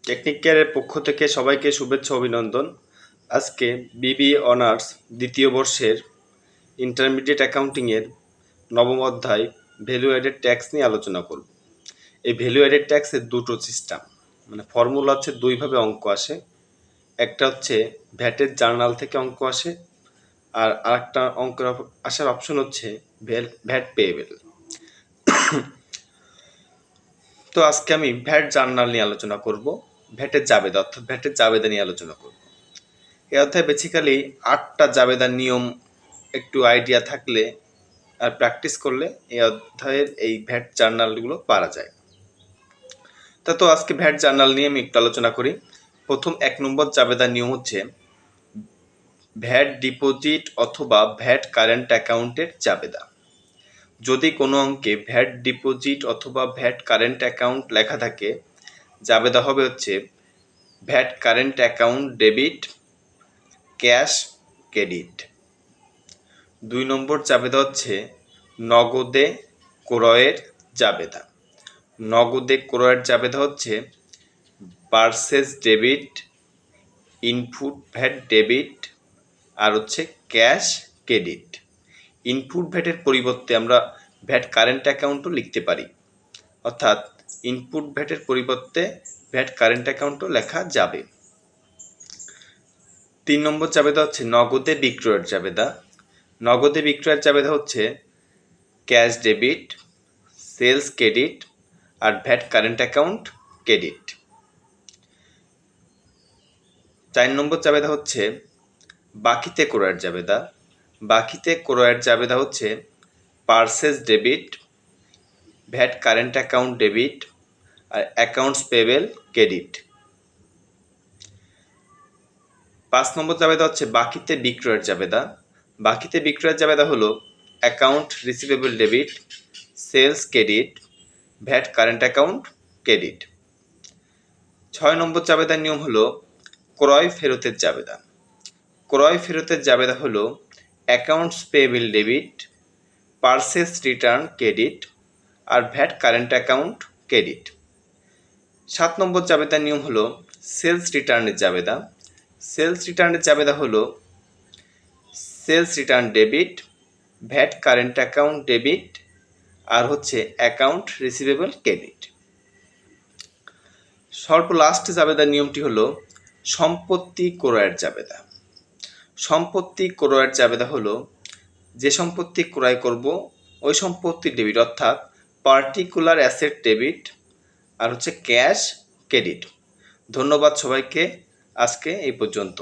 Technique কেয়ারের পক্ষ থেকে সবাইকে শুভেচ্ছা অভিনন্দন। আজকে বিবিএ অনার্স দ্বিতীয় বর্ষের ইন্টারমিডিয়েট অ্যাকাউন্টিংয়ের নবম অধ্যায় ভ্যালু অ্যাডেড ট্যাক্স নিয়ে আলোচনা করব। এই ভ্যালু অ্যাডেড ট্যাক্সের দুটো সিস্টেম, ফর্মুলা হচ্ছে দুইভাবে অঙ্ক আসে। একটা হচ্ছে ভ্যাটের জার্নাল থেকে অঙ্ক আসে, আর আরেকটা অঙ্কের আসার অপশন হচ্ছে ভ্যাট পেয়েবেল। তো আজকে আমি ভ্যাট জার্নাল নিয়ে আলোচনা করব, ভ্যাটের জাবেদা অর্থাৎ ভ্যাটের জাবেদা নিয়ে আলোচনা করব। এই অধ্যায়ে বেসিক্যালি 8টা জাবেদার নিয়ম একটু আইডিয়া থাকলে আর প্র্যাকটিস করলে এই অধ্যায়ের এই ভ্যাট জার্নালগুলো পারা যায়। তো আজকে ভ্যাট জার্নাল নিয়ে আমি একটু আলোচনা করি। প্রথম 1 নম্বর জাবেদার নিয়ম হচ্ছে ভ্যাট ডিপোজিট অথবা ভ্যাট কারেন্ট অ্যাকাউন্টের জাবেদা। যদি কোনো অঙ্কে ভ্যাট ডিপোজিট অথবা ভ্যাট কারেন্ট অ্যাকাউন্ট লেখা থাকে, জাবেদা হবে হচ্ছে VAT current account debit, cash credit. 2 নম্বর জাবেদা হচ্ছে নগদে ক্রয়ের জাবেদা। নগদে ক্রয়ের জাবেদা হচ্ছে purchase debit, input VAT debit, আর হচ্ছে ক্যাশ ক্রেডিট। ইনপুট ভ্যাটের পরিবর্তে আমরা ভ্যাট কারেন্ট অ্যাকাউন্টও লিখতে পারি, অর্থাৎ ইনপুট ভ্যাটের পরিবর্তে ভ্যাট কারেন্ট অ্যাকাউন্টও লেখা যাবে। 3 নম্বর জাবেদা হচ্ছে নগদে বিক্রয়ের জাবেদা। নগদে বিক্রয়ের জাবেদা হচ্ছে ক্যাশ ডেবিট, সেলস ক্রেডিট, আর ভ্যাট কারেন্ট অ্যাকাউন্ট ক্রেডিট। 4 নম্বর জাবেদা হচ্ছে বাকিতে ক্রয়ের জাবেদা। বাকিতে ক্রয়ের জাবেদা হচ্ছে purchase debit, VAT current account debit, আর অ্যাকাউন্টস পেয়েবল ক্রেডিট। 5 নম্বর জাবেদা হচ্ছে বাকিতে বিক্রয়ের জাবেদা। বাকিতে বিক্রয়ের জাবেদা হলো account receivable debit, sales credit, VAT current account credit. 6 নম্বর জাবেদার নিয়ম হলো ক্রয় ফেরতের জাবেদা। ক্রয় ফেরতের জাবেদা হলো accounts payable debit, purchase return credit, আর ভ্যাট কারেন্ট অ্যাকাউন্ট ক্রেডিট। 7 নম্বর জাবেদার নিয়ম হলো সেলস রিটার্নের জাবেদা। সেলস রিটার্নের জাবেদা হলো sales return debit, VAT current account debit, আর হচ্ছে অ্যাকাউন্ট রিসিভেবল ক্রেডিট। লাস্ট জাবেদার নিয়মটি হলো সম্পত্তি ক্রয়ের জাবেদা। সম্পত্তি ক্রয়ের জাবেদা হলো যে সম্পত্তি ক্রয় করব ওই সম্পত্তির ডেবিট, অর্থাৎ পার্টিকুলার অ্যাসেট ডেবিট, আর হচ্ছে ক্যাশ ক্রেডিট। ধন্যবাদ সবাইকে, আজকে এই পর্যন্ত।